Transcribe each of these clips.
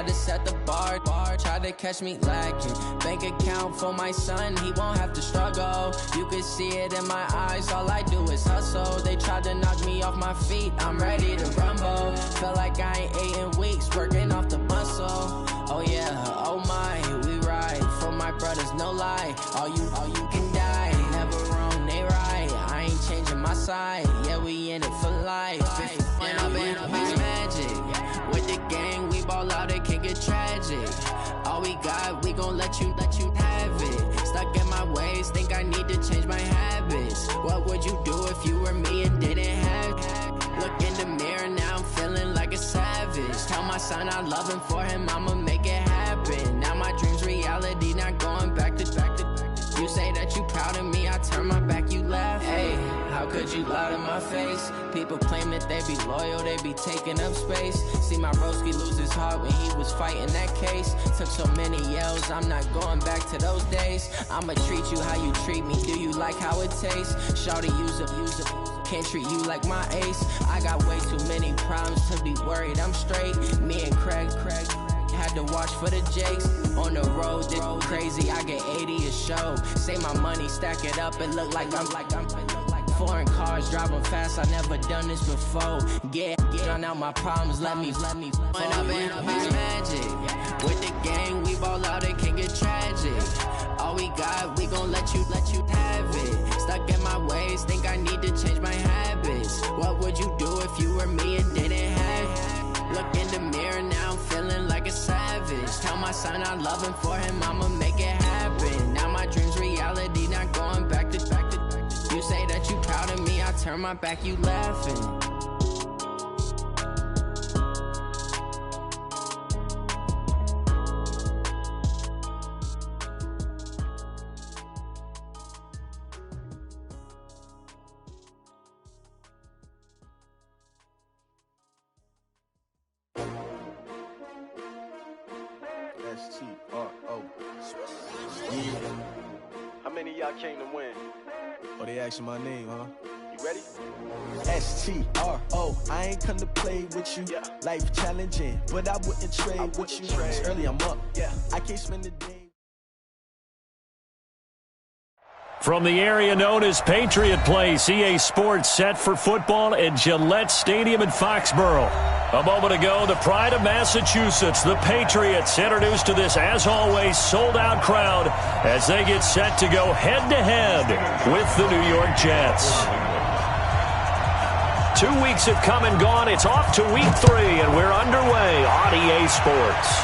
had to set the bar. Tried to catch me lacking. Bank account for my son, he won't have to struggle. You can see it in my eyes, all I do is hustle. They tried to knock me off my feet, I'm ready to rumble. Felt like I ain't ate in weeks, working off the muscle. Oh yeah, oh my, we ride for my brothers, no lie. All you can die, never wrong, they right. I ain't changing my side, yeah, we in it for life. And I've been magic. With the gang, we ball out, it can get tragic. All we got, we gon' let you have it. Stuck in my ways, think I need to change my habits. What would you do if you were me and didn't have it? Look in the mirror, now I'm feeling like a savage. Tell my son I love him, for him I'ma make it happen. Now my dream's reality, not going back to. You say that you proud of me, I turn my back, you laugh. Hey, how could you lie to my face? People claim that they be loyal, they be taking up space. See my broski lose his heart when he was fighting that case. Took so many yells, I'm not going back to those days. I'ma treat you how you treat me, do you like how it tastes? Shawty, use up, can't treat you like my ace. I got way too many problems to be worried, I'm straight. Me and Craig had to watch for the Jakes. On the road, this crazy, I get 80 a show. Say my money, stack it up, it look like I'm foreign cars, driving fast, I never done this before. Drown out my problems, let me When I've been magic. With the gang, we ball out, it can get tragic. All we got, we gon' let you have it. Stuck in my ways, think I need to change my habits. What would you do if you were me and didn't have it? Look in the mirror, now I'm feeling like a savage. Tell my son I love him, for him I'ma make it happen. Now my dream's reality, not going back to. You say that you proud of me, I turn my back, you laughing. S-T-R-O. How many of y'all came to win? Oh, they asking my name, huh? You ready? S-T-R-O. I ain't come to play with you. Yeah. Life challenging, but I wouldn't trade with you. It's early, I'm up. Yeah. I can't spend the day. From the area known as Patriot Place, EA Sports set for football at Gillette Stadium in Foxborough. A moment ago, the pride of Massachusetts, the Patriots, introduced to this, as always, sold-out crowd as they get set to go head-to-head with the New York Jets. 2 weeks have come and gone. It's off to week 3, and we're underway on EA Sports.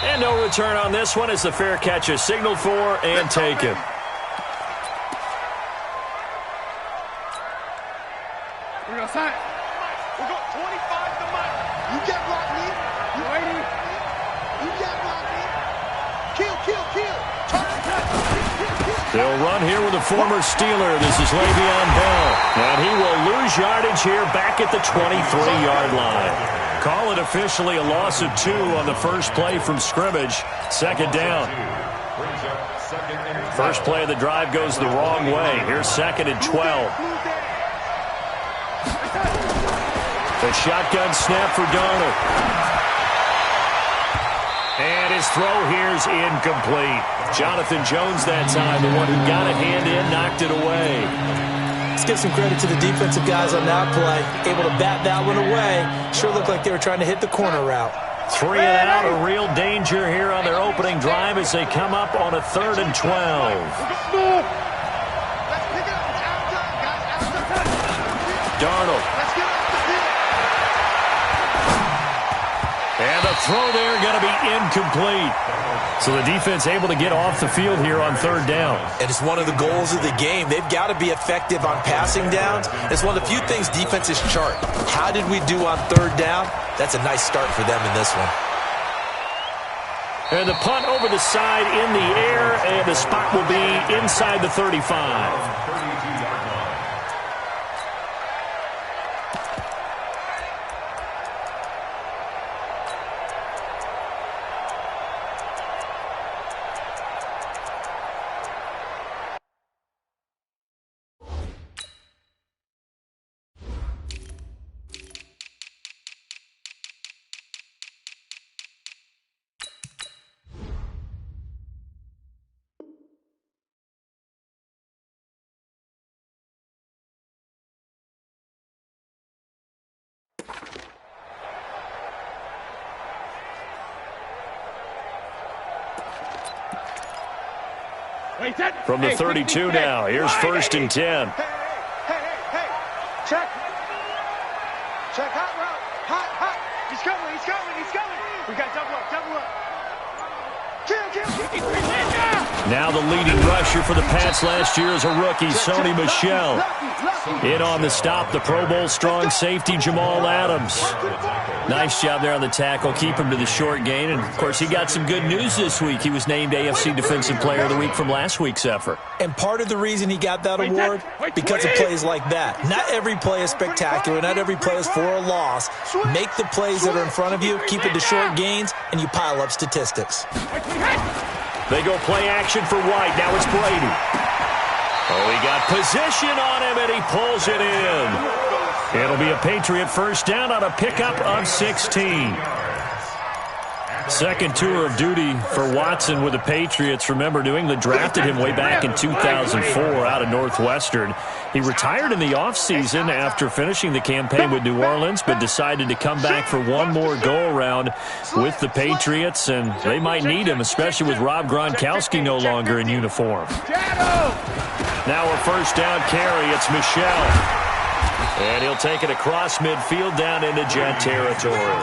And no return on this one as the fair catch is signaled for and taken. We're going to sign. We're going 25 to Mike. You get blocked, me. You ready? You get blocked, me. Kill. They'll run here with a former Steeler. This is Le'Veon Bell. And he will lose yardage here back at the 23-yard line. Call it officially a loss of 2 on the first play from scrimmage. Second down. First play of the drive goes the wrong way. Here's 2nd and 12. The shotgun snap for Darnold. And his throw here's incomplete. Jonathan Jones that time, the one who got a hand in, knocked it away. Let's give some credit to the defensive guys on that play. Able to bat that one away. Sure looked like they were trying to hit the corner route. 3 and out, a real danger here on their opening drive as they come up on a 3rd and 12. Darnold. And the throw there going to be incomplete. So the defense able to get off the field here on 3rd down. And it's one of the goals of the game. They've got to be effective on passing downs. It's one of the few things defenses chart. How did we do on 3rd down? That's a nice start for them in this one. And the punt over the side in the air, and the spot will be inside the 35. From the 32 now, here's 1st and 10. Hey. Check. Check, hot route. Hot. He's coming. We got double up. Kill. Now the leading rusher for the Pats last year is a rookie, Sony Michel. In on the stop, the Pro Bowl strong safety, Jamal Adams. Nice job there on the tackle, keep him to the short gain. And, of course, he got some good news this week. He was named AFC Defensive Player of the Week from last week's effort. And part of the reason he got that award, because of plays like that. Not every play is spectacular. Not every play is for a loss. Make the plays that are in front of you, keep it to short gains, and you pile up statistics. They go play action for White. Now it's Brady. Oh, he got position on him, and he pulls it in. It'll be a Patriot first down on a pickup of 16. Second tour of duty for Watson with the Patriots. Remember, New England drafted him way back in 2004 out of Northwestern. He retired in the offseason after finishing the campaign with New Orleans, but decided to come back for one more go-around with the Patriots, and they might need him, especially with Rob Gronkowski no longer in uniform. Now a first down carry. It's Michel. And he'll take it across midfield down into Jet territory.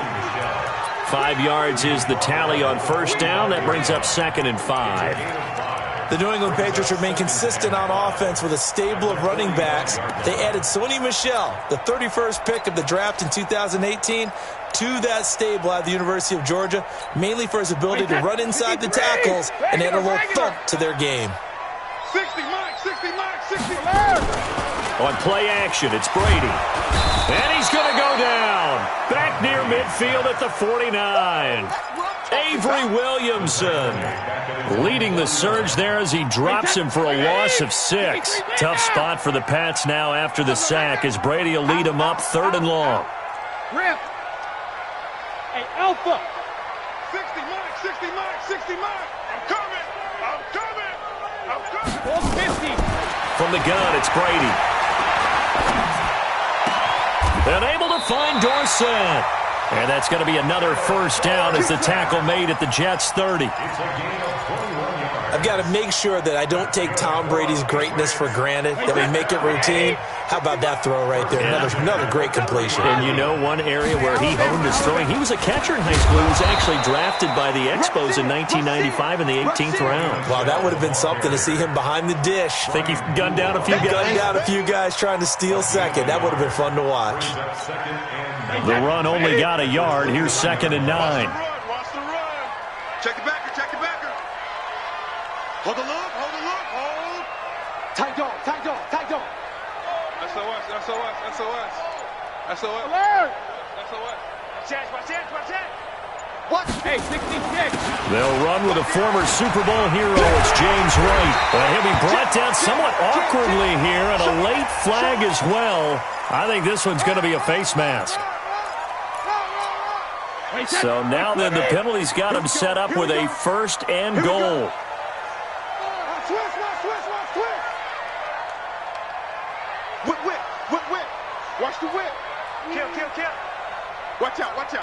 5 yards is the tally on first down. That brings up 2nd and 5. The New England Patriots remain consistent on offense with a stable of running backs. They added Sony Michel, the 31st pick of the draft in 2018, to that stable at the University of Georgia, mainly for his ability to run inside the tackles and add a little thump to their game. 60 mark. On play action, it's Brady. And he's going to go down. Back near midfield at the 49. Avery Williamson leading the surge there as he drops him for a loss of 6. Tough spot for the Pats now after the sack as Brady will lead him up 3rd and long. Rip. Hey, Alpha. 60 mark. I'm coming. 50. From the gun, it's Brady. And able to find Dorsett. And that's going to be another first down as the tackle made at the Jets' 30. I've got to make sure that I don't take Tom Brady's greatness for granted, that we make it routine. How about that throw right there? Yeah. Another great completion. And you know one area where he honed his throwing, he was a catcher in high school. He was actually drafted by the Expos in 1995 in the 18th round. Wow, that would have been something to see him behind the dish. Think he gunned down a few guys? Gunned down a few guys trying to steal second. That would have been fun to watch. The run only got a yard. Here's 2nd and 9. Watch the run. Check it backer. Hold the look. Tight dog. SOS. Alert. SOS. Watch it. What? Hey, 66. They'll run with a former Super Bowl hero. It's James White. But he'll be brought down somewhat awkwardly here, and a late flag as well. I think this one's going to be a face mask. So now then the penalty's got him set up with a 1st and goal. Whip. Watch the whip. Kill. Watch out. Let's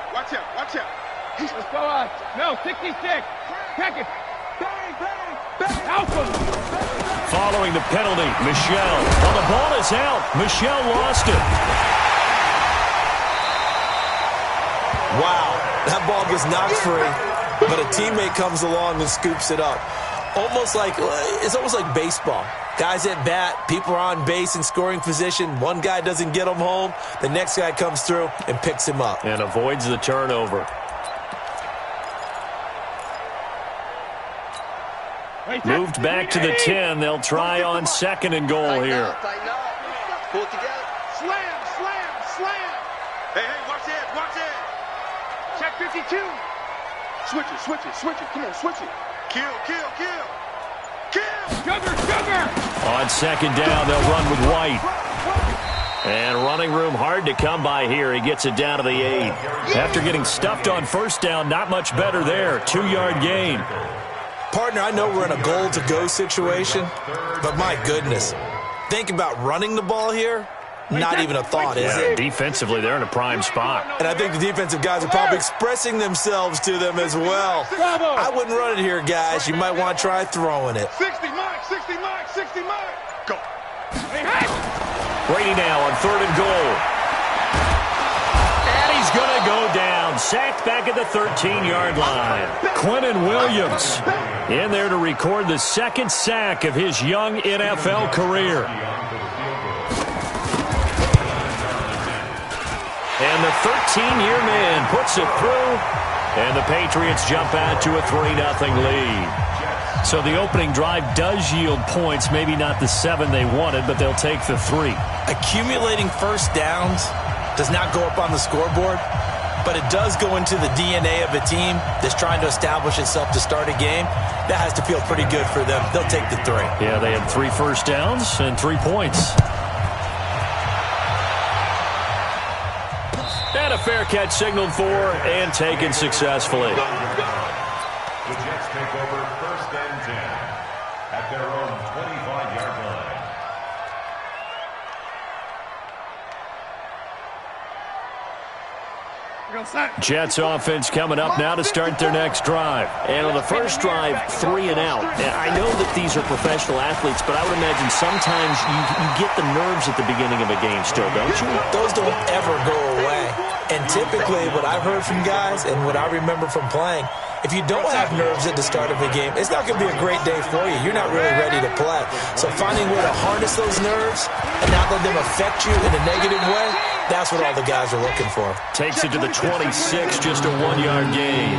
go out. No, 66. Check it. Bang. Alpha. Following the penalty, Michel. Well, the ball is out. Michel lost it. Wow, that ball gets knocked free, but a teammate comes along and scoops it up. It's almost like baseball. Guys at bat, people are on base in scoring position. One guy doesn't get him home. The next guy comes through and picks him up. And avoids the turnover. Moved back to the 10. They'll try on 2nd and goal here. Pull it together. Slam. Hey, watch it. Check 52. Switch it. Come on, switch it. Kill. Sugar. On 2nd down, they'll run with White. And running room hard to come by here. He gets it down to the 8. After getting stuffed on first down, not much better there. 2-yard gain. Partner, I know we're in a goal-to-go situation, but my goodness. Think about running the ball here. Not even a thought, is it? Defensively, they're in a prime spot. And I think the defensive guys are probably expressing themselves to them as well. I wouldn't run it here, guys. You might want to try throwing it. 60 mark. 60 mark, 60 mark. Go. Hey, hey. Brady now on 3rd and goal. And he's going to go down. Sacked back at the 13-yard line. Quinnen Williams in there to record the 2nd sack of his young NFL career. And the 13-year man puts it through, and the Patriots jump out to a 3-0 lead. So the opening drive does yield points, maybe not the 7 they wanted, but they'll take the 3. Accumulating first downs does not go up on the scoreboard, but it does go into the DNA of a team that's trying to establish itself to start a game. That has to feel pretty good for them. They'll take the 3. Yeah, they had 3 first downs and 3 points. And a fair catch signaled for and taken successfully. The Jets take over 1st and 10 at their own 25-yard line. Jets offense coming up now to start their next drive. And on the first drive, 3 and out. And I know that these are professional athletes, but I would imagine sometimes you get the nerves at the beginning of a game still, don't you? Those don't ever go away. And typically what I've heard from guys and what I remember from playing, if you don't have nerves at the start of a game, it's not going to be a great day for you. You're not really ready to play. So finding a way to harness those nerves and not let them affect you in a negative way, that's what all the guys are looking for. Takes it to the 26, just a 1-yard gain.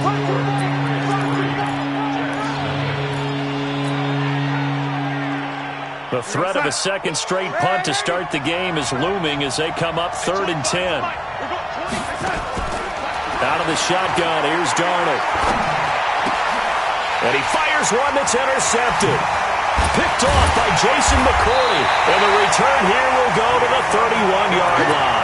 The threat of a second straight punt to start the game is looming as they come up 3rd and 10. Out of the shotgun, here's Darnold. And he fires one that's intercepted. Picked off by Jason McCourty. And the return here will go to the 31-yard line.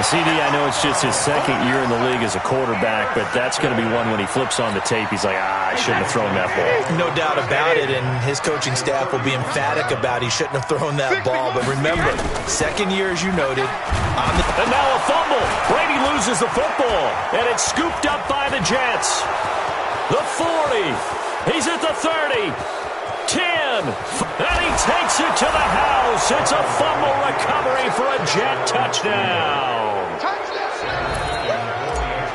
CD, I know it's just his 2nd year in the league as a quarterback, but that's going to be one when he flips on the tape, he's like, I shouldn't have thrown that ball. No doubt about it, and his coaching staff will be emphatic about he shouldn't have thrown that ball. But remember, 2nd year, as you noted. And now a fumble. Brady loses the football, and it's scooped up by the Jets. The 40. He's at the 30. 10. And he takes it to the house. It's a fumble recovery for a Jet touchdown.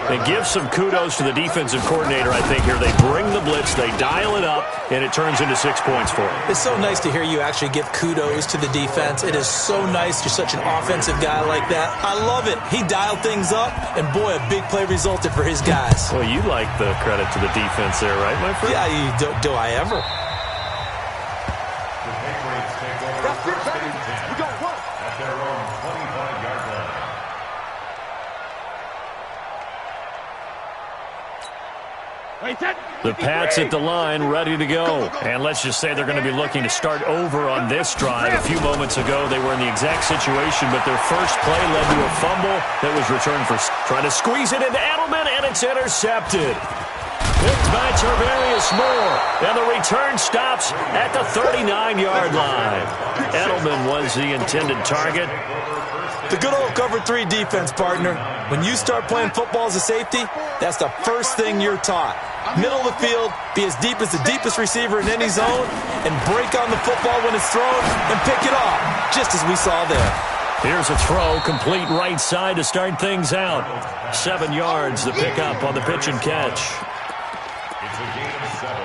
And give some kudos to the defensive coordinator, I think, here. They bring the blitz, they dial it up, and it turns into 6 points for him. It's so nice to hear you actually give kudos to the defense. It is so nice you're such an offensive guy like that. I love it. He dialed things up, and boy, a big play resulted for his guys. Well, you like the credit to the defense there, right, my friend? Yeah, do I ever? The Patriots take over 1st and 10 at their own 25-yard line. The Pats at the line, ready to go. And let's just say they're going to be looking to start over on this drive. A few moments ago, they were in the exact situation, but their first play led to a fumble that was returned for trying to squeeze it into Edelman, and it's intercepted. Picked by Tarvarius Moore, and the return stops at the 39-yard line. Edelman was the intended target. The good old cover 3 defense, partner. When you start playing football as a safety, that's the first thing you're taught. Middle of the field, be as deep as the deepest receiver in any zone, and break on the football when it's thrown and pick it off, just as we saw there. Here's a throw, complete right side to start things out. 7 yards, the pickup on the pitch and catch.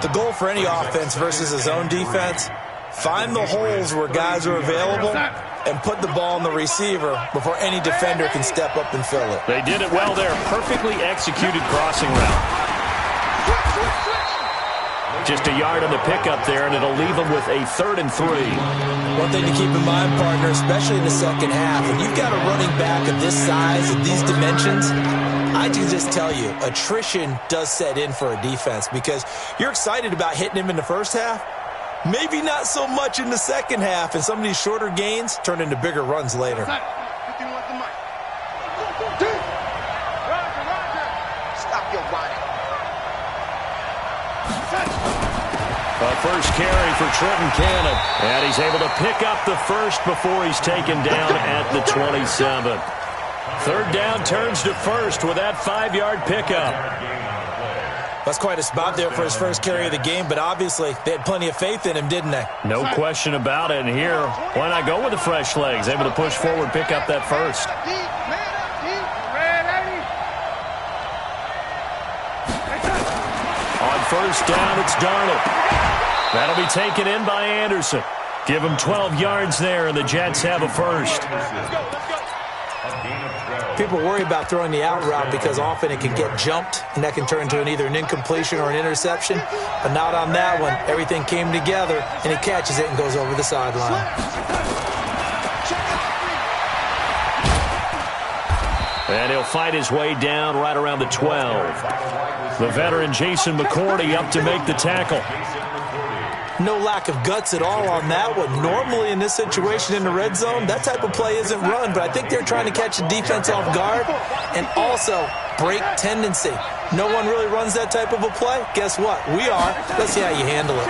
The goal for any offense versus a zone defense, find the holes where guys are available and put the ball on the receiver before any defender can step up and fill it. They did it well there. Perfectly executed crossing route. Just a yard on the pickup there, and it'll leave them with a 3rd and 3. One thing to keep in mind, partner, especially in the second half, when you've got a running back of this size and these dimensions, I can just tell you, attrition does set in for a defense because you're excited about hitting him in the first half. Maybe not so much in the second half, and some of these shorter gains turn into bigger runs later. Stop your whining. A first carry for Trenton Cannon, and he's able to pick up the first before he's taken down at the 27. 3rd down turns to 1st with that 5-yard pickup. That's quite a spot there for his first carry of the game, but obviously they had plenty of faith in him, didn't they? No question about it. And here, why not go with the fresh legs? Able to push forward, pick up that first. On first down, it's Darnold. That'll be taken in by Anderson. Give him 12 yards there, and the Jets have a first. People worry about throwing the out route because often it can get jumped, and that can turn into either an incompletion or an interception. But not on that one. Everything came together, and he catches it and goes over the sideline. And he'll fight his way down right around the 12. The veteran Jason McCourty up to make the tackle. No lack of guts at all on that one. Normally in this situation in the red zone, that type of play isn't run, but I think they're trying to catch the defense off guard and also break tendency. No one really runs that type of a play. Guess what? We are. Let's see how you handle it.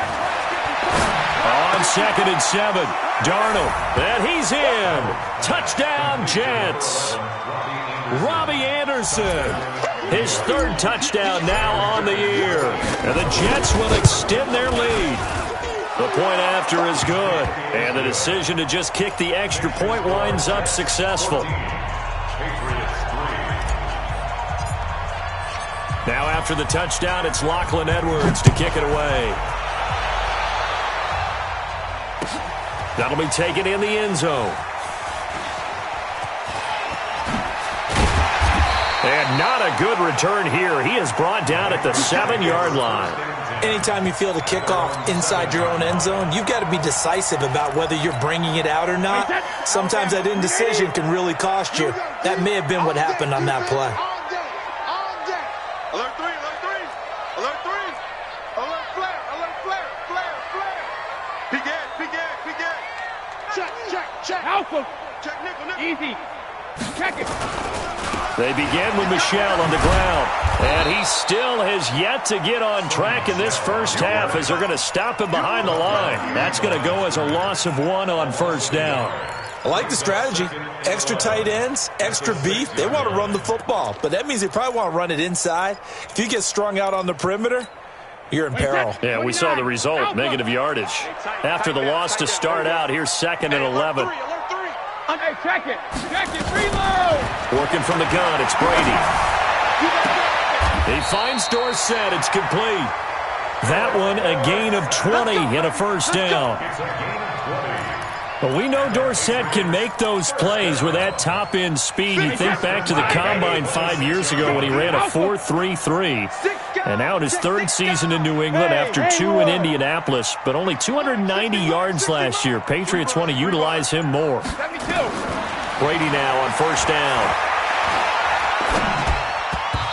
On 2nd and 7, Darnold, and he's in. Touchdown, Jets. Robbie Anderson, his 3rd touchdown now on the year. And the Jets will extend their lead. The point after is good, and the decision to just kick the extra point winds up successful. Now after the touchdown, it's Lachlan Edwards to kick it away. That'll be taken in the end zone. And not a good return here. He is brought down at the 7-yard line. Anytime you feel the kickoff inside your own end zone, you've got to be decisive about whether you're bringing it out or not. Sometimes that indecision can really cost you. That may have been what happened on that play. Alert 3, alert 3, alert 3, alert flare, alert flare, flare, flare. Peek it. Check. Alpha. Check nickel. Easy. Check it. They begin with Michel on the ground, and he still has yet to get on track in this first half as they're going to stop him behind the line. That's going to go as a loss of 1 on first down. I like the strategy. Extra tight ends, extra beef. They want to run the football, but that means they probably want to run it inside. If you get strung out on the perimeter, you're in peril. Yeah, we saw the result, negative yardage. After the loss to start out, here's 2nd and 11. Hey, check it, reload. Working from the gun, it's Brady. He finds Dorsett, it's complete. That one, a gain of 20 and a first down. But we know Dorsett can make those plays with that top-end speed. You think back to the Combine 5 years ago when he ran a 4.33. And now in his 3rd season in New England after 2 in Indianapolis, but only 290 yards last year. Patriots want to utilize him more. Brady now on first down.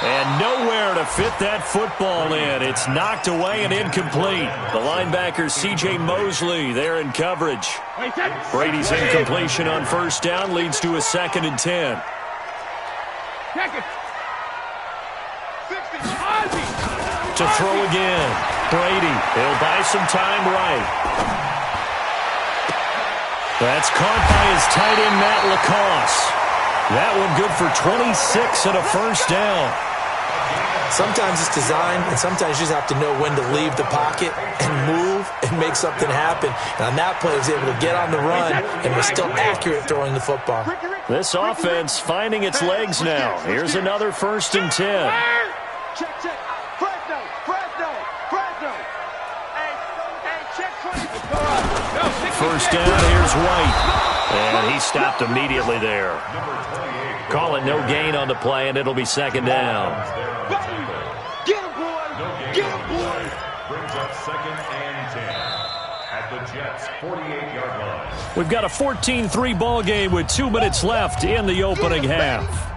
And nowhere to fit that football in. It's knocked away and incomplete. The linebacker C.J. Mosley there in coverage. Brady's incompletion on first down leads to a 2nd and 10. To throw again. Brady, he'll buy some time right. That's caught by his tight end, Matt LaCosse. That one good for 26 and a first down. Sometimes it's designed, and sometimes you just have to know when to leave the pocket and move and make something happen. And on that play, he was able to get on the run and was still accurate throwing the football. This offense finding its legs now. Here's another 1st and 10. Check. Fresno. Hey, check 20. First down, here's White. And he stopped immediately there. Call it no gain on the play, and it'll be 2nd down. Get him, boy. Brings up 2nd and 10 at the Jets' 48-yard line. We've got a 14-3 ball game with 2 minutes left in the opening half.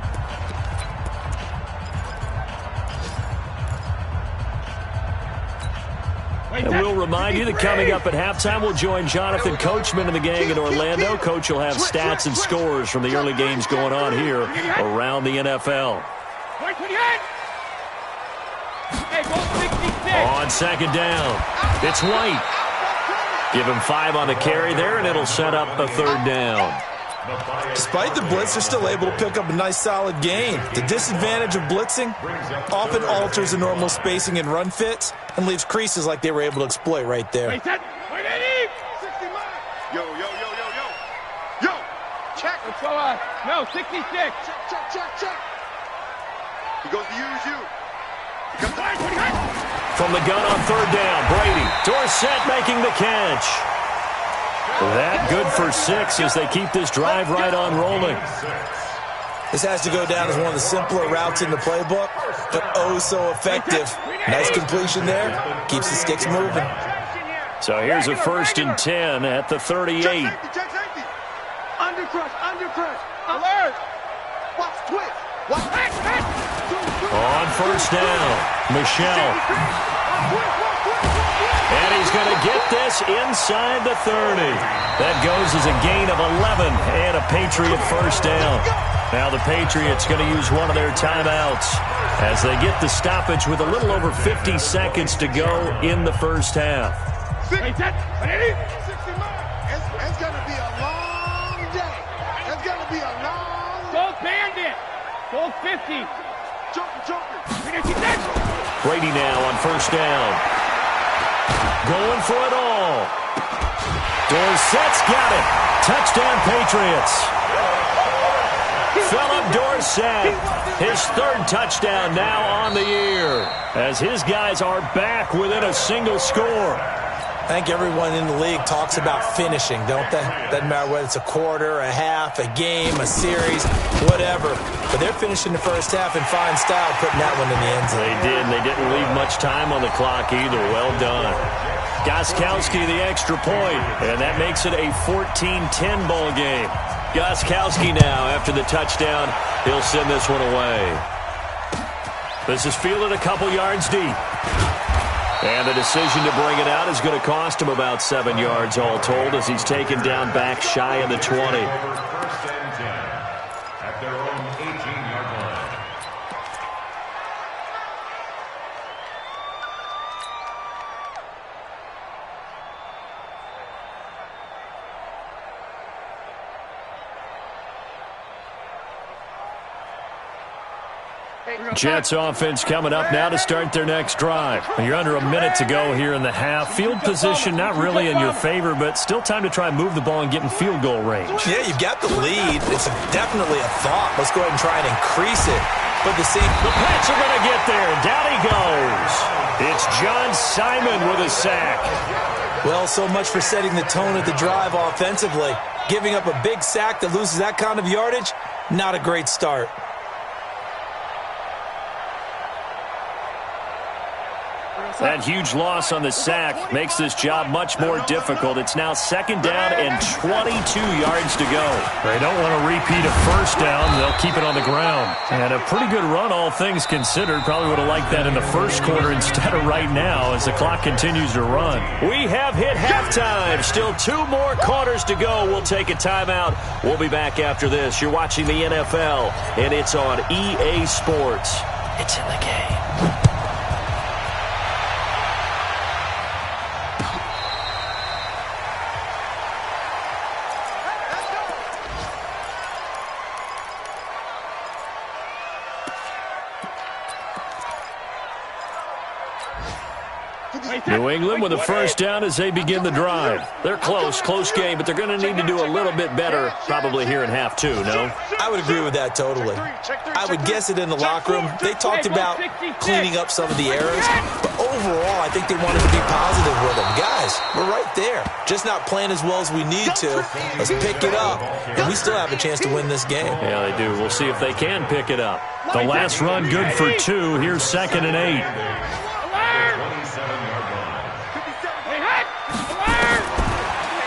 And we'll remind you that coming up at halftime, we'll join Jonathan Coachman and the gang in Orlando. Coach will have stats and scores from the early games going on here around the NFL. On 2nd down, it's White. Give him 5 on the carry there, and it'll set up a 3rd down. Despite the blitz, they're still able to pick up a nice, solid gain. The disadvantage of blitzing often alters the normal spacing and run fits and leaves creases like they were able to exploit right there. Yo, yo, yo, yo, yo. Yo, check. Let's go on. No, 66. Check. He goes to use you. From the gun on third down, Brady. Dorsett making the catch. That good for 6 as they keep this drive right on rolling. This has to go down as one of the simpler routes in the playbook, but oh so effective. Nice completion there. Keeps the sticks moving. So here's a 1st and 10 at the 38. Check safety. Undercrush. Alert. Watch twist. Watch. On 1st down, Michel. And he's going to get this inside the 30. That goes as a gain of 11 and a Patriot 1st down. Now the Patriots going to use one of their timeouts as they get the stoppage with a little over 50 seconds to go in the first half. It's going to be a long day. It's going to be a long day. Gold bandit. Gold 50. Joker. Brady now on 1st down. Going for it all. Dorsett's got it. Touchdown, Patriots. Philip Dorsett, his 3rd touchdown now on the year, as his guys are back within a single score. I think everyone in the league talks about finishing, don't they? Doesn't matter whether it's a quarter, a half, a game, a series, whatever. But they're finishing the first half in fine style, putting that one in the end zone. They did, and they didn't leave much time on the clock either. Well done. Gostkowski the extra point, and that makes it a 14-10 ball game. Gostkowski now, after the touchdown, he'll send this one away. This is fielded a couple yards deep. And the decision to bring it out is going to cost him about 7 yards all told as he's taken down back shy of the 20. First and 10 at their own 18-yard line. Jets offense coming up now to start their next drive. You're under a minute to go here in the half. Field position not really in your favor, but still time to try and move the ball and get in field goal range. Yeah, you've got the lead. It's definitely a thought. Let's go ahead and try and increase it. But the Pats are going to get there. Down he goes. It's John Simon with a sack. Well, so much for setting the tone of the drive offensively. Giving up a big sack that loses that kind of yardage, not a great start. That huge loss on the sack makes this job much more difficult. It's now 2nd down and 22 yards to go. They don't want to repeat a 1st down. They'll keep it on the ground. And a pretty good run, all things considered. Probably would have liked that in the first quarter instead of right now as the clock continues to run. We have hit halftime. Still 2 more quarters to go. We'll take a timeout. We'll be back after this. You're watching the NFL, and it's on EA Sports. It's in the game. New England with a 1st down as they begin the drive. They're close game, but they're going to need to do a little bit better probably here in half 2, no? I would agree with that totally. I would guess it in the locker room. They talked about cleaning up some of the errors, but overall, I think they wanted to be positive with them. Guys, we're right there. Just not playing as well as we need to. Let's pick it up, and we still have a chance to win this game. Yeah, they do. We'll see if they can pick it up. The last run good for 2. Here's 2nd and 8.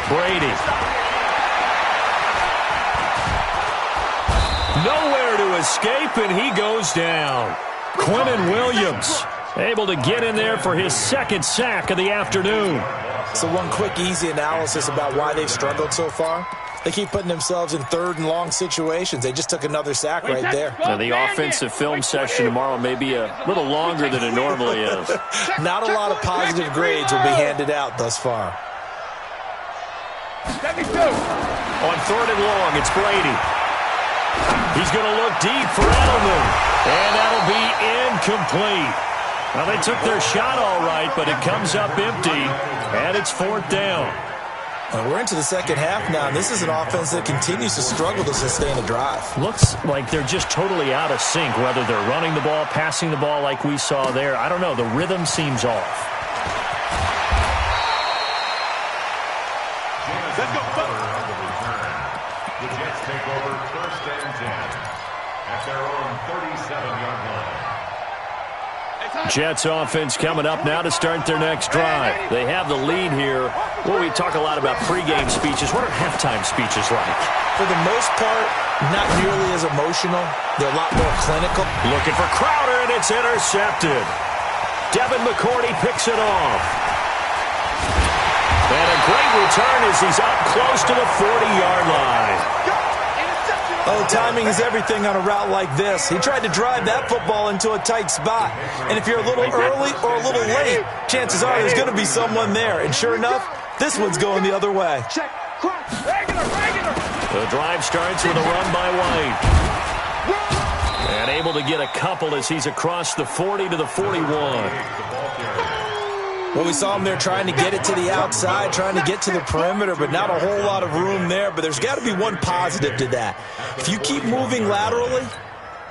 Brady. Nowhere to escape, and he goes down. Quinnen Williams able to get in there for his 2nd sack of the afternoon. So one quick, easy analysis about why they've struggled so far. They keep putting themselves in 3rd and long situations. They just took another sack right there. Now, the offensive film session tomorrow may be a little longer than it normally is. Not a lot of positive grades will be handed out thus far. 72. On 3rd and long, it's Brady. He's going to look deep for Edelman. And that'll be incomplete. Well, they took their shot all right, but it comes up empty, and it's 4th down. And we're into the second half now, and this is an offense that continues to struggle to sustain a drive. Looks like they're just totally out of sync, whether they're running the ball, passing the ball like we saw there. I don't know. The rhythm seems off. Let's go. The Jets take over 1st and 10 at their own 37-yard line. Jets offense coming up now to start their next drive. They have the lead here. Well, we talk a lot about pregame speeches. What are halftime speeches like? For the most part, not nearly as emotional. They're a lot more clinical. Looking for Crowder, and it's intercepted. Devin McCourty picks it off. And a great return as he's up close to the 40-yard line. Oh, timing is everything on a route like this. He tried to drive that football into a tight spot. And if you're a little early or a little late, chances are there's going to be someone there. And sure enough, this one's going the other way. The drive starts with a run by White. And able to get a couple as he's across the 40 to the 41. Well, we saw him there trying to get it to the outside, trying to get to the perimeter, but not a whole lot of room there. But there's got to be one positive to that. If you keep moving laterally,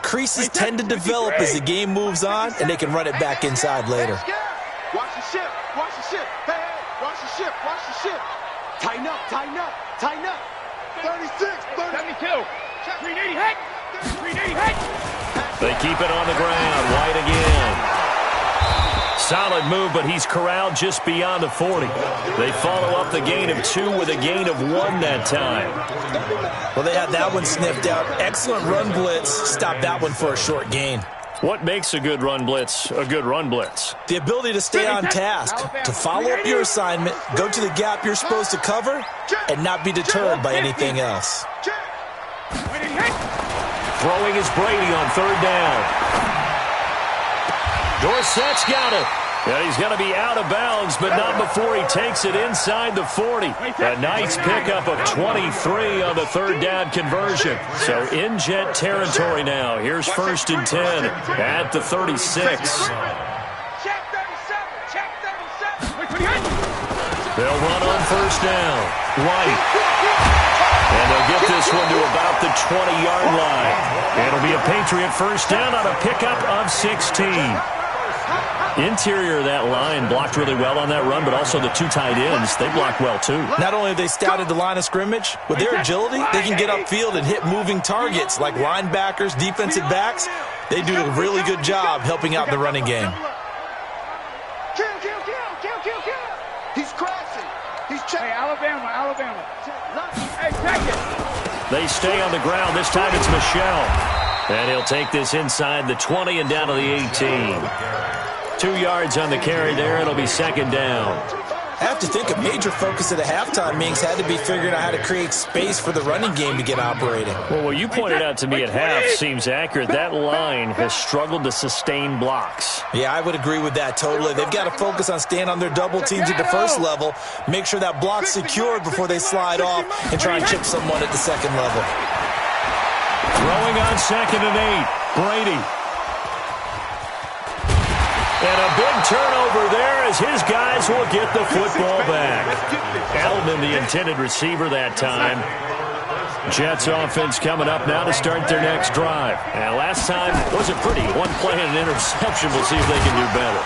creases tend to develop as the game moves on, and they can run it back inside later. Watch the ship. Watch the ship. Hey, watch the ship. Watch the ship. Tighten up. Tighten up. Tighten up. 36. 72. 380 hit. 380 hit. They keep it on the ground. White again. Solid move, but he's corralled just beyond the 40. They follow up the gain of 2 with a gain of 1 that time. Well, they had that one sniffed out. Excellent run blitz. Stopped that one for a short gain. What makes a good run blitz a good run blitz? The ability to stay on task, to follow up your assignment, go to the gap you're supposed to cover, and not be deterred by anything else. Throwing is Brady on 3rd down. Dorsett's got it. And he's going to be out of bounds, but not before he takes it inside the 40. A nice pickup of 23 on the 3rd down conversion. So in Jet territory now. Here's 1st and 10 at the 36. They'll run on 1st down. White. And they'll get this one to about the 20-yard line. It'll be a Patriot 1st down on a pickup of 16. Interior of that line blocked really well on that run, but also the 2 tight ends, they blocked well too. Not only have they scouted the line of scrimmage, with their agility, they can get upfield and hit moving targets like linebackers, defensive backs. They do a really good job helping out in the running game. Kill. He's crashing. He's checking. Hey, Alabama. Hey, check it. They stay on the ground. This time it's Michelle. And he'll take this inside the 20 and down to the 18. 2 yards on the carry there. It'll be 2nd down. I have to think a major focus of the halftime meetings had to be figuring out how to create space for the running game to get operating. Well, what you pointed out to me at half seems accurate. That line has struggled to sustain blocks. Yeah, I would agree with that totally. They've got to focus on staying on their double teams at the first level, make sure that block's secured before they slide off, and try and chip someone at the second level. Throwing on 2nd and 8. Brady. And a big turnover there as his guys will get the football back. Edelman, the intended receiver that time. Jets offense coming up now to start their next drive. And last time wasn't pretty. 1 play and an interception. We'll see if they can do better.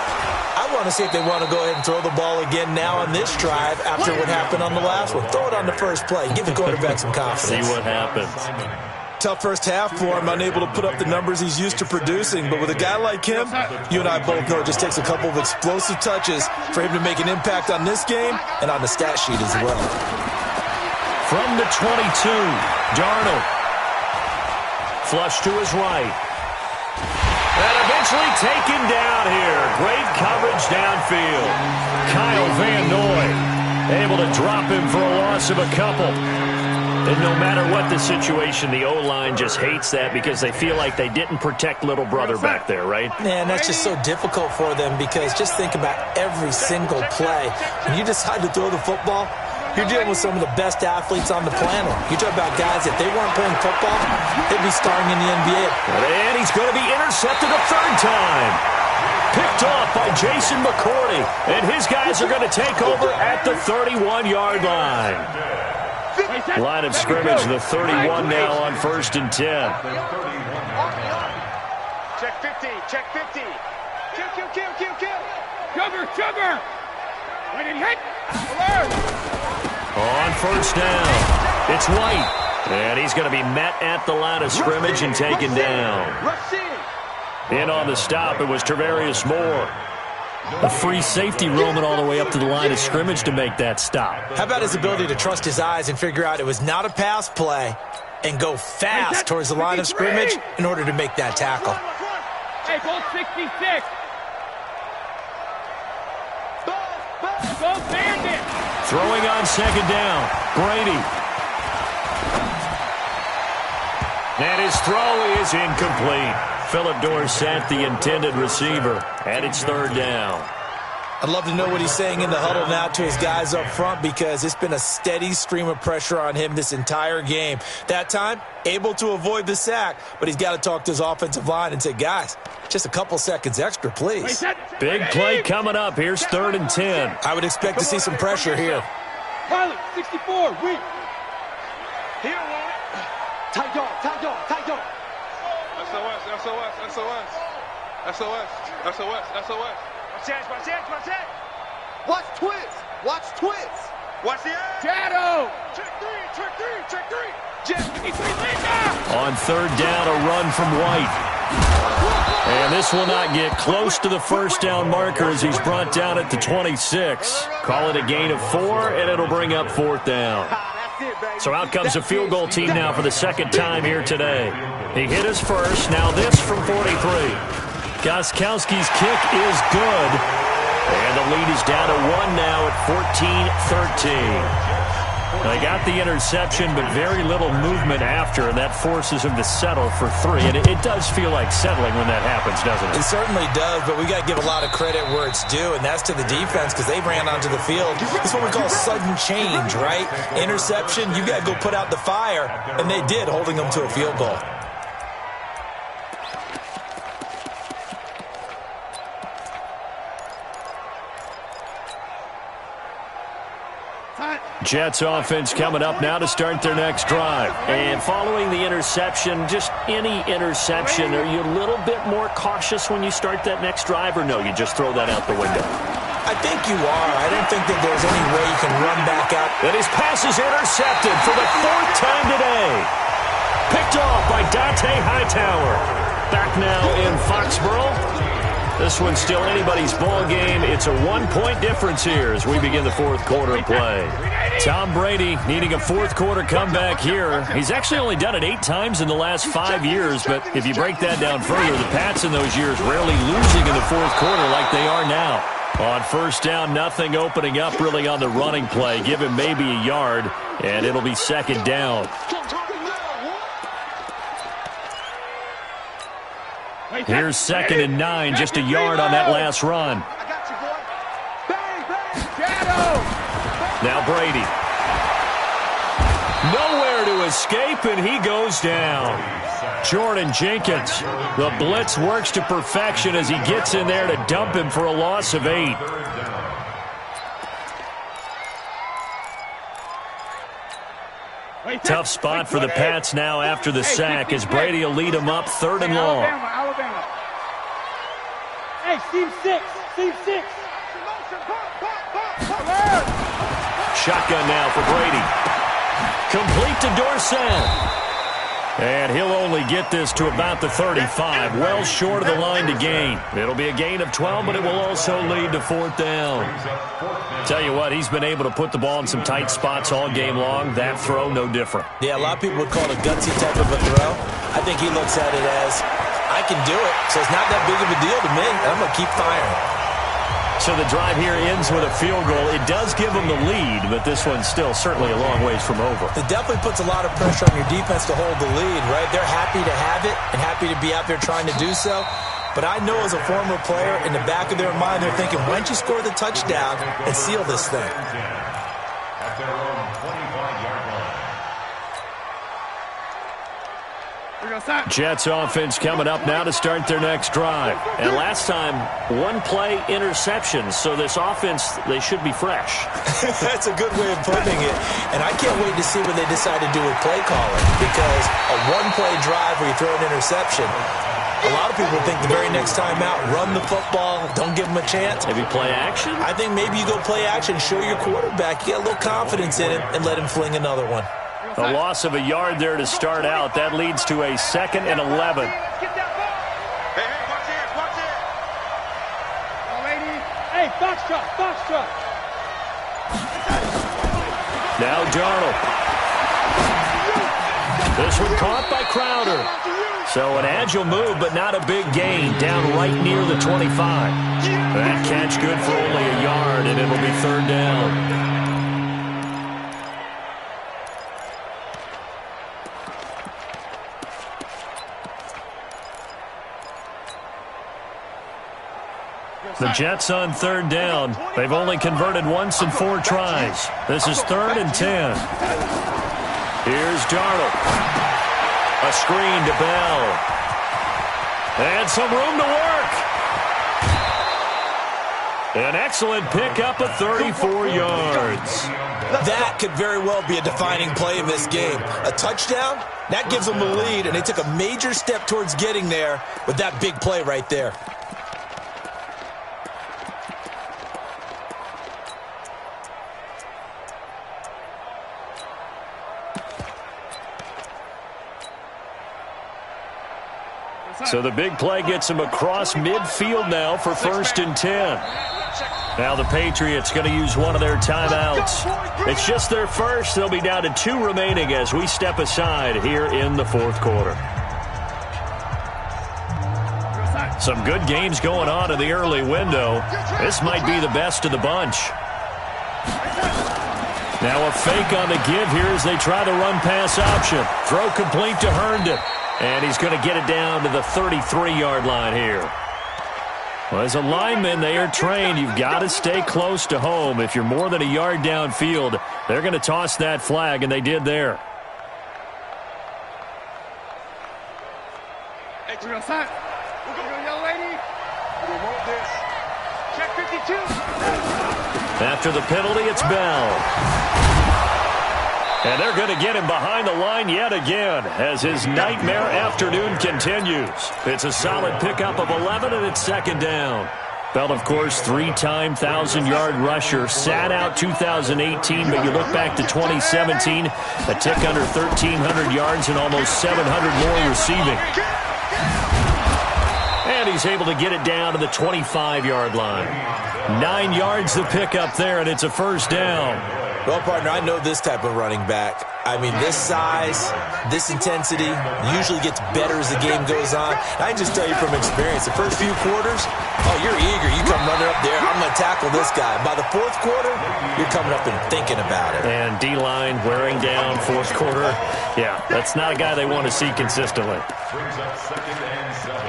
I want to see if they want to go ahead and throw the ball again now on this drive after what happened on the last one. Throw it on the first play. Give the quarterback some confidence. See what happens. Tough first half for him, unable to put up the numbers he's used to producing. But with a guy like him, you and I both know it just takes a couple of explosive touches for him to make an impact on this game and on the stat sheet as well. From the 22, Darnold. Flush to his right. And eventually taken down here. Great coverage downfield. Kyle Van Noy able to drop him for a loss of a couple. And no matter what the situation, the O-line just hates that because they feel like they didn't protect little brother back there, right? Man, that's just so difficult for them because just think about every single play. When you decide to throw the football, You're dealing with some of the best athletes on the planet. You talk about guys, if they weren't playing football, they'd be starring in the NBA. And he's going to be intercepted a third time. Picked off by Jason McCourty. And his guys are going to take over at the 31-yard line. Line of scrimmage, the 31 now on 1st and 10. Check 50, check 50. Kill. Sugar. When it hit, alert. On 1st down, it's White. And he's going to be met at the line of scrimmage and taken down. In on the stop, it was Travarius Moore. A free safety roaming all the way up to the line of scrimmage to make that stop. How about his ability to trust his eyes and figure out it was not a pass play and go fast towards the line of scrimmage in order to make that tackle? Hey, goal 66. Go Bandit. Throwing on 2nd down, Brady. And his throw is incomplete. Philip Dorsett, the intended receiver, and it's 3rd down. I'd love to know what he's saying in the huddle now to his guys up front, because it's been a steady stream of pressure on him this entire game. That time, able to avoid the sack, but he's got to talk to his offensive line and say, guys, just a couple seconds extra, please. Big play coming up. Here's 3rd and 10. I would expect to see some pressure here. Pilot, 64, weak. Here, Warren. Tight dog. SOS. Watch twist. Watch the edge. Shadow. Check three. On 3rd down, a run from White. And this will not get close to the 1st down marker as he's brought down at the 26. Call it a gain of 4, and it'll bring up 4th down. So out comes a field goal team now for the 2nd time here today. He hit his first, now this from 43. Gostkowski's kick is good. And the lead is down to 1 now at 14-13. They got the interception, but very little movement after, and that forces him to settle for 3. And it does feel like settling when that happens, doesn't it? It certainly does, but we got to give a lot of credit where it's due, and that's to the defense, because they ran onto the field. It's what we call sudden change, right? Interception, you got to go put out the fire, and they did, holding them to a field goal. Jets offense coming up now to start their next drive. And following the interception, just any interception, are you a little bit more cautious when you start that next drive, or no, you just throw that out the window? I think you are. I don't think that there's any way you can run back out. And his pass is intercepted for the 4th time today. Picked off by Dante Hightower. Back now in Foxborough. This one's still anybody's ball game. It's a 1-point difference here as we begin the 4th quarter of play. Tom Brady needing a 4th quarter comeback here. He's actually only done it 8 times in the last 5 years, but if you break that down further, the Pats in those years rarely losing in the 4th quarter like they are now. On 1st down, nothing opening up really on the running play. Give him maybe a yard, and it'll be 2nd down. Here's 2nd and 9, just a yard on that last run. Now Brady. Nowhere to escape, and he goes down. Jordan Jenkins. The blitz works to perfection as he gets in there to dump him for a loss of 8. Tough spot for the Pats now after the sack as Brady will lead them up 3rd and long. Alabama. Hey, Steve 6. Shotgun now for Brady. Complete to Dorsett. And he'll only get this to about the 35, well short of the line to gain. It'll be a gain of 12, but it will also lead to 4th down. Tell you what, he's been able to put the ball in some tight spots all game long. That throw, no different. Yeah, a lot of people would call it a gutsy type of a throw. I think he looks at it as, I can do it, so it's not that big of a deal to me. I'm going to keep firing. So the drive here ends with a field goal. It does give them the lead, but this one's still certainly a long ways from over. It definitely puts a lot of pressure on your defense to hold the lead, right? They're happy to have it and happy to be out there trying to do so. But I know as a former player, in the back of their mind, they're thinking, why don't you score the touchdown and seal this thing? Jets offense coming up now to start their next drive. And last time, one-play interception. So this offense, they should be fresh. That's a good way of putting it. And I can't wait to see what they decide to do with play calling. Because a one-play drive where you throw an interception, a lot of people think the very next time out, run the football, don't give them a chance. Maybe play action? I think maybe you go play action, show your quarterback, you get a little confidence in him, and let him fling another one. A loss of a yard there to start out. That leads to a 2nd and 11. Hey, watch it, watch it. Oh, lady. Hey, box truck, box truck. Now Darnold. This one caught by Crowder. So an agile move, but not a big gain, down right near the 25. That catch good for only a yard, and it'll be 3rd down. The Jets on 3rd down. They've only converted once in 4 tries. This is 3rd and 10. Here's Darnold. A screen to Bell. And some room to work. An excellent pickup of 34 yards. That could very well be a defining play in this game. A touchdown, that gives them the lead, and they took a major step towards getting there with that big play right there. So the big play gets him across midfield now for 1st and 10. Now the Patriots going to use one of their timeouts. It's just their first. They'll be down to 2 remaining as we step aside here in the 4th quarter. Some good games going on in the early window. This might be the best of the bunch. Now a fake on the give here as they try the run-pass option. Throw complete to Herndon. And he's going to get it down to the 33-yard line here. Well, as a lineman, they are trained. You've got to stay close to home. If you're more than a yard downfield, they're going to toss that flag, and they did there. Hey, we're going to go, young lady. We want this. Check 52. After the penalty, it's Bell. And they're going to get him behind the line yet again as his nightmare afternoon continues. It's a solid pickup of 11, and it's 2nd down. Bell, of course, 3-time 1,000-yard rusher. Sat out 2018, but you look back to 2017, a tick under 1,300 yards and almost 700 more receiving. And he's able to get it down to the 25-yard line. 9 yards to pick up there, and it's a 1st down. Well, partner, I know this type of running back. I mean, this size, this intensity usually gets better as the game goes on. I can just tell you from experience, the first few quarters, oh, you're eager. You come running up there, I'm going to tackle this guy. By the 4th quarter, you're coming up and thinking about it. And D-line wearing down 4th quarter. Yeah, that's not a guy they want to see consistently. Brings up 2nd and 7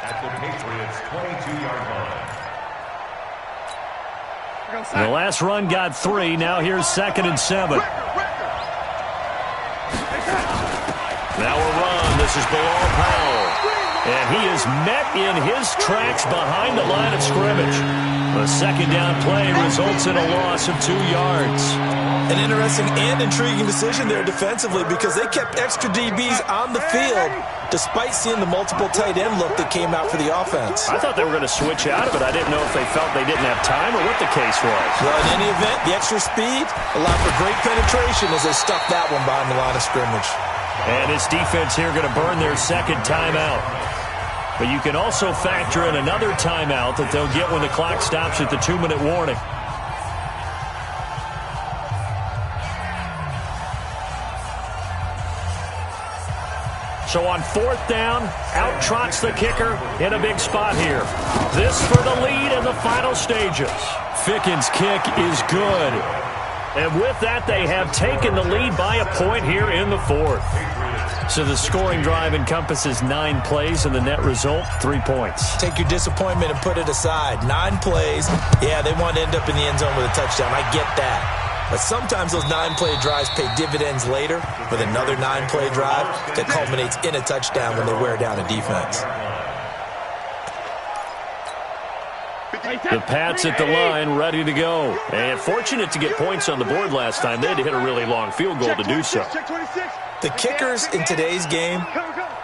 at the Patriots' 22-yard line. The last run got 3. Now here's 2nd and 7. Now a run. This is Bilal Powell. And he is met in his tracks behind the line of scrimmage. The 2nd down play results in a loss of 2 yards. An interesting and intriguing decision there defensively because they kept extra DBs on the field despite seeing the multiple tight end look that came out for the offense. I thought they were going to switch out of it. I didn't know if they felt they didn't have time or what the case was. Well, in any event, the extra speed allowed for great penetration as they stuffed that one behind the line of scrimmage. And this defense here going to burn their 2nd timeout. But you can also factor in another timeout that they'll get when the clock stops at the 2-minute warning. So on 4th down, out trots the kicker in a big spot here. This for the lead in the final stages. Ficken's kick is good. And with that, they have taken the lead by a point here in the 4th. So the scoring drive encompasses 9 plays, and the net result, 3 points. Take your disappointment and put it aside. 9 plays. Yeah, they want to end up in the end zone with a touchdown. I get that. But sometimes those 9-play drives pay dividends later with another 9-play drive that culminates in a touchdown when they wear down a defense. The Pats at the line, ready to go. And fortunate to get points on the board last time. They had to hit a really long field goal to do so. The kickers in today's game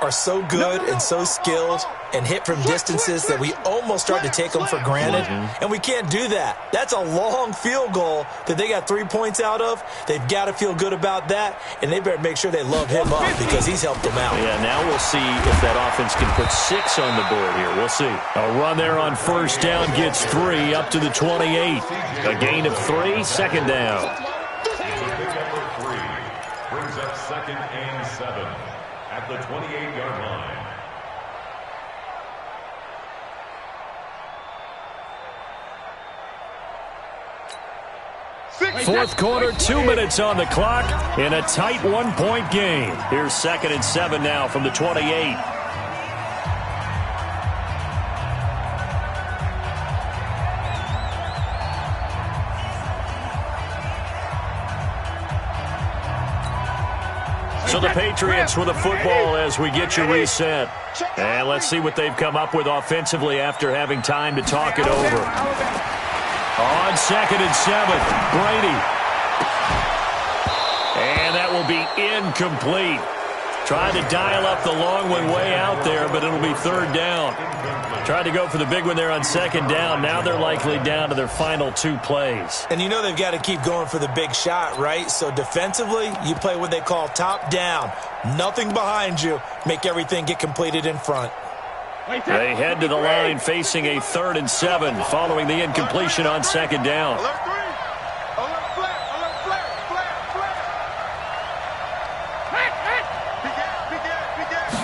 are so good and so skilled and hit from distances that we almost start to take them for granted. And we can't do that. That's a long field goal that they got 3 points out of. They've got to feel good about that, and they better make sure they love him up because he's helped them out. Yeah, now we'll see if that offense can put 6 on the board here. We'll see. A run there on first down gets 3 up to the 28. A gain of 3, second down. Brings up 2nd and 7 at the 28-yard line. Fourth quarter, 2 minutes on the clock in a tight 1-point game. Here's 2nd and 7 now from the 28. So the Patriots with the football as we get you reset. And let's see what they've come up with offensively after having time to talk it over. On 2nd and 7, Brady. And that will be incomplete. Tried to dial up the long one way out there, but it'll be 3rd down. Tried to go for the big one there on 2nd down. Now they're likely down to their final 2 plays. And you know they've got to keep going for the big shot, right? So defensively, you play what they call top down. Nothing behind you. Make everything get completed in front. They head to the line facing a 3rd and 7 following the incompletion on 2nd down. Alert 3. Alert flare. Alert flare. Flare. Flare.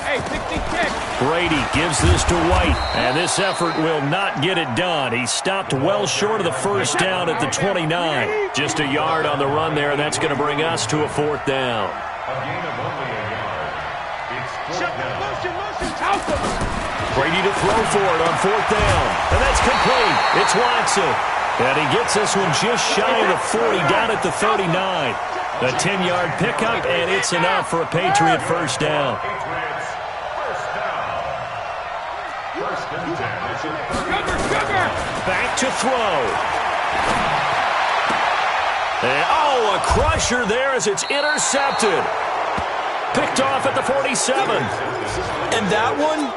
Hey, 60 kick. Brady gives this to White, and this effort will not get it done. He stopped well short of the first down at the 29. Just a yard on the run there, and that's going to bring us to a 4th down. A gain of only a yard. It's 4th down. Brady to throw for it on 4th down, and that's complete. It's Watson, and he gets this one just shy of the 40 down at the 39. A 10-yard pickup, and it's enough for a Patriot first down. Back to throw. And, a crusher there as it's intercepted. Picked off at the 47. And that one,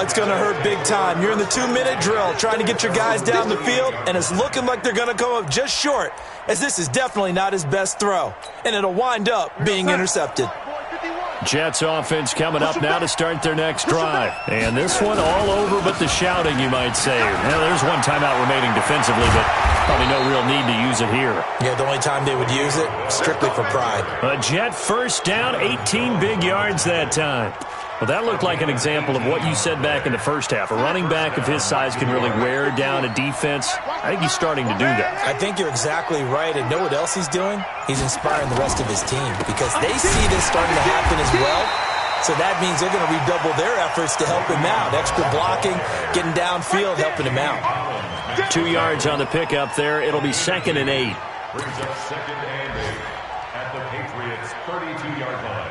it's going to hurt big time. You're in the 2-minute drill trying to get your guys down the field, and it's looking like they're going to come up just short, as this is definitely not his best throw. And it'll wind up being intercepted. Jets offense coming up now to start their next drive. And this one all over but the shouting, you might say. Now, there's one timeout remaining defensively, but probably no real need to use it here. Yeah, the only time they would use it, strictly for pride. A Jet first down, 18 big yards that time. Well, that looked like an example of what you said back in the first half. A running back of his size can really wear down a defense. I think he's starting to do that. I think you're exactly right. And know what else he's doing? He's inspiring the rest of his team because they see this starting to happen as well. So that means they're going to redouble their efforts to help him out. Extra blocking, getting downfield, helping him out. 2 yards on the pickup there. It'll be 2nd and 8. Brings up 2nd and 8 at the Patriots' 32-yard line.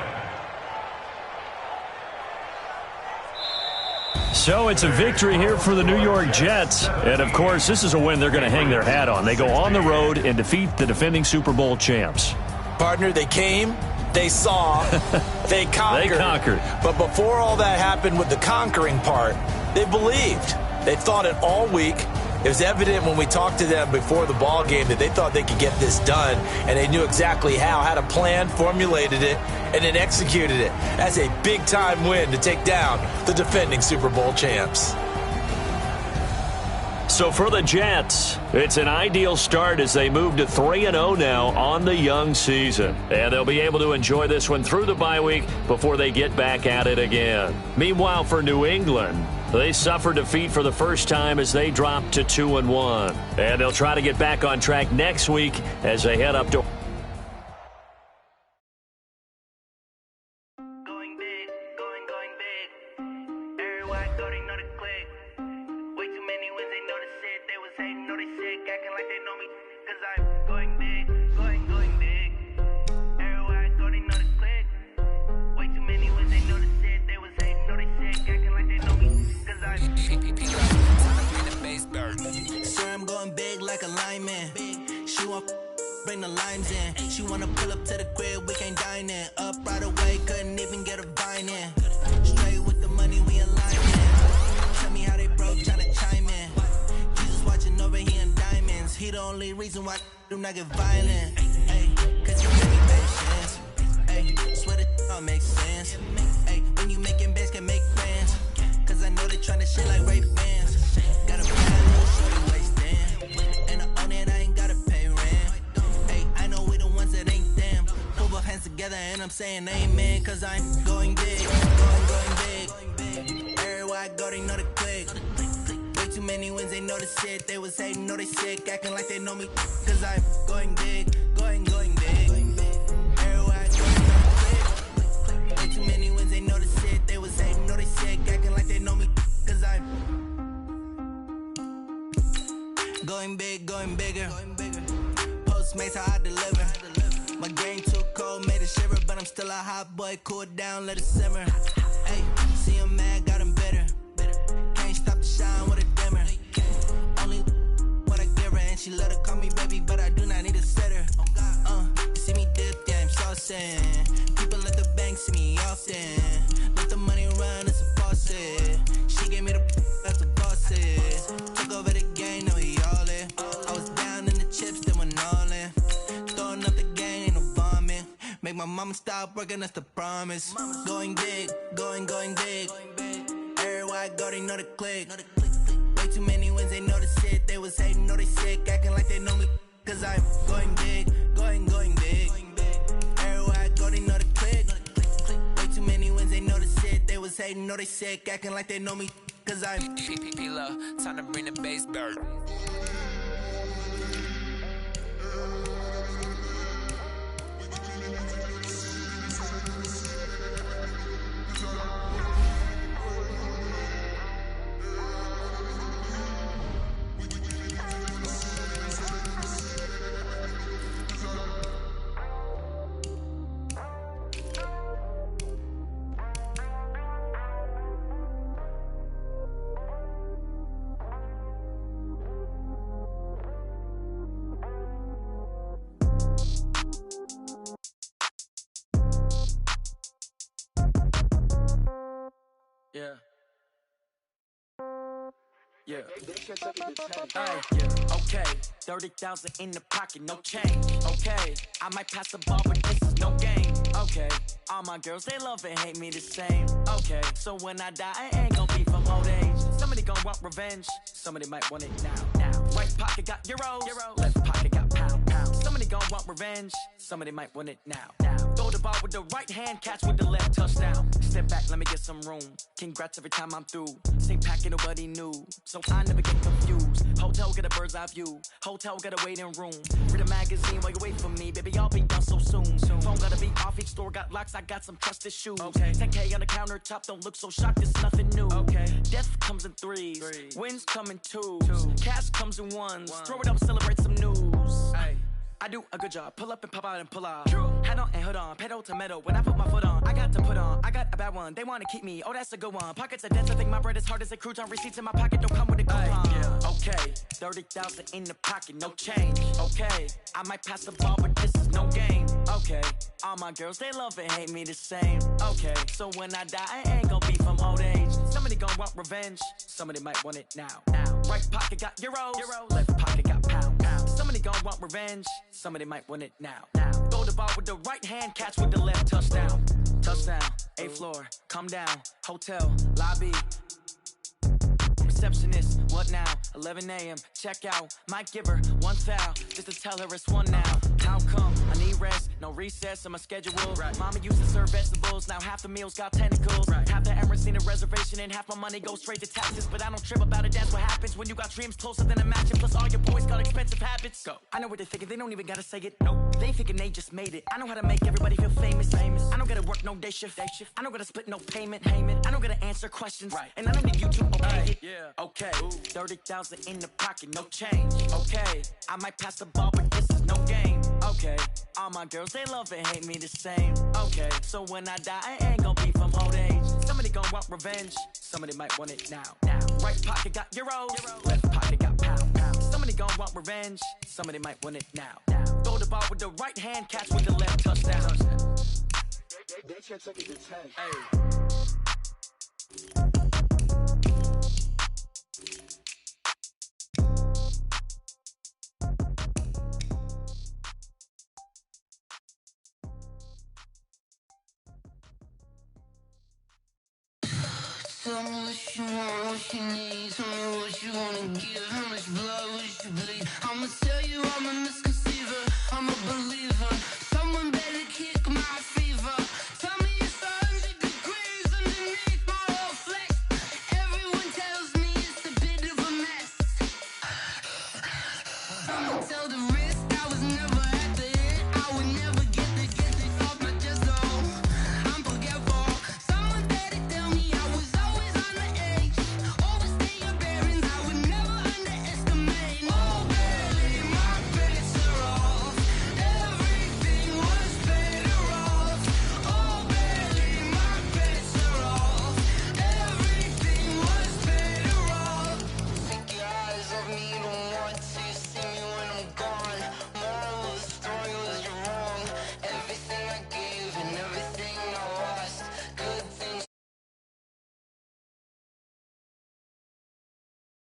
So it's a victory here for the New York Jets. And, of course, this is a win they're going to hang their hat on. They go on the road and defeat the defending Super Bowl champs. Partner, they came, they saw, they conquered. They conquered. But before all that happened with the conquering part, they believed. They thought it all week. It was evident when we talked to them before the ball game that they thought they could get this done, and they knew exactly how, had a plan, formulated it, and then executed it. That's a big-time win to take down the defending Super Bowl champs. So for the Jets, it's an ideal start as they move to 3-0 now on the young season. And they'll be able to enjoy this one through the bye week before they get back at it again. Meanwhile, for New England, they suffered defeat for the first time as they dropped to 2-1. And they'll try to get back on track next week as they head up to... bring the limes in. She wanna pull up to the crib, we can't dine in. Up right away, couldn't even get a vine in. Straight with the money, we alignin'. Tell me how they broke, tryna chime in. Jesus watching over, he in diamonds. He the only reason why do not get violent. Ay, cause you give me patience. Ay, swear that all makes sense. Ay, when you making bands, can make friends. Cause I know they tryna shit like Ray-Bans. Got a bad little shorty wastin'. And I own it, I ain't gotta pay rent. Ay, I know we the ones that ain't them. Put both hands together and I'm saying amen. Cause I'm going big, going big. Everywhere I go, they know the click. Way too many wins, they know the shit. They was hating, know they sick, acting like they know me. Cause I'm going big, going big. Everywhere I go, they know the click. Way too many wins, they know the shit. They was hating, know they sick, acting like they know me. Cause I'm going big, going bigger. Postmates how I deliver. My game too cold, made it shiver, but I'm still a hot boy. Cool it down, let it simmer. Hey, see him mad, got him bitter. Can't stop the shine with a dimmer. Only what I give her, and she let her call me baby, but I do not need a sitter. See me dip, yeah, I'm saucing. People at the bank see me often. Let the money run, it's a faucet. She gave me the that's a faucet. Took over the game, now we all in. I was down in the chips, then went all in. Throwing up the game, ain't no bombing. Make my mama stop working, that's the promise. Going big, going big. Everywhere I go, they know the click. Way too many wins, they know the shit. They was hating, know they sick, acting like they know me. Cause I'm going big, going big. Everywhere I go, they know the click. Way too many wins, they know the shit. They was hating, know they sick, acting like they know me. Cause I'm P-Lo, time to bring the bass back. Yeah. Okay, 30,000 in the pocket, no change. Okay, I might pass the ball, but this is no game. Okay, all my girls, they love and hate me the same. Okay, so when I die, I ain't gon' be from old age. Somebody gon' want revenge, somebody might want it now. Right pocket got euros, left pocket got pound. Somebody gon' want revenge, somebody might want it now. Throw the ball with the right hand, catch with the left, touchdown. Step back, let me get some room. Congrats every time I'm through. Same packet, nobody knew, so I never get confused. Hotel get a bird's eye view. Hotel got a waiting room. Read a magazine while you wait for me, baby. I'll be done so soon. Phone gotta be off. Each store got locks. I got some trusted shoes. Okay. 10K on the countertop. Don't look so shocked. It's nothing new. Okay. Death comes in threes. Wins come in twos. Cash comes in ones. Throw it up, celebrate some news. Ay. I do a good job. Pull up and pop out and pull out. Head on and hood on. Pedal to metal. When I put my foot on, I got to put on. I got a bad one. They want to keep me. Oh, that's a good one. Pockets are dense. I think my bread is hard as a crouton. Receipts in my pocket don't come with a coupon. Yeah. Okay. 30,000 in the pocket. No change. Okay. I might pass the ball, but this is no game. Okay. All my girls, they love and hate me the same. Okay. So when I die, I ain't gonna be from old age. Somebody gonna want revenge. Somebody might want it now. Right pocket got euros. Left pocket got pound. Somebody gon' want revenge. Somebody might want it now. Throw the ball with the right hand, catch with the left, touchdown. Touchdown, 8th floor, come down. Hotel, lobby. Receptionist, what now? 11 a.m., check out. Might give her one foul, just to tell her it's one now. How come? I need rest, no recess on my schedule. Mama used to serve vegetables, now half the meals got tentacles. Half the Emirates need a reservation and half my money goes straight to taxes. But I don't trip about it, that's what happens when you got dreams closer than a match. And plus all your boys got expensive habits. Go. I know what they're thinking, they don't even gotta say it. Nope. They thinking they just made it. I know how to make everybody feel famous. I don't gotta work no day shift. I don't gotta split no payment. I don't gotta answer questions. And I don't need you to obey it. Okay, 30,000 in the pocket, no change. Okay, I might pass the ball, but this is no game. Okay, all my girls, they love and hate me the same. Okay, so when I die, I ain't gonna be from old age. Somebody gon' want revenge, somebody might want it now. Right pocket got euros, left pocket got pound. Somebody they gon' want revenge. Somebody might win it now. Throw the ball with the right hand, catch with the left, touchdown. They can't take it to 10. Hey. Tell me what you want, what you need, tell me what you wanna give me.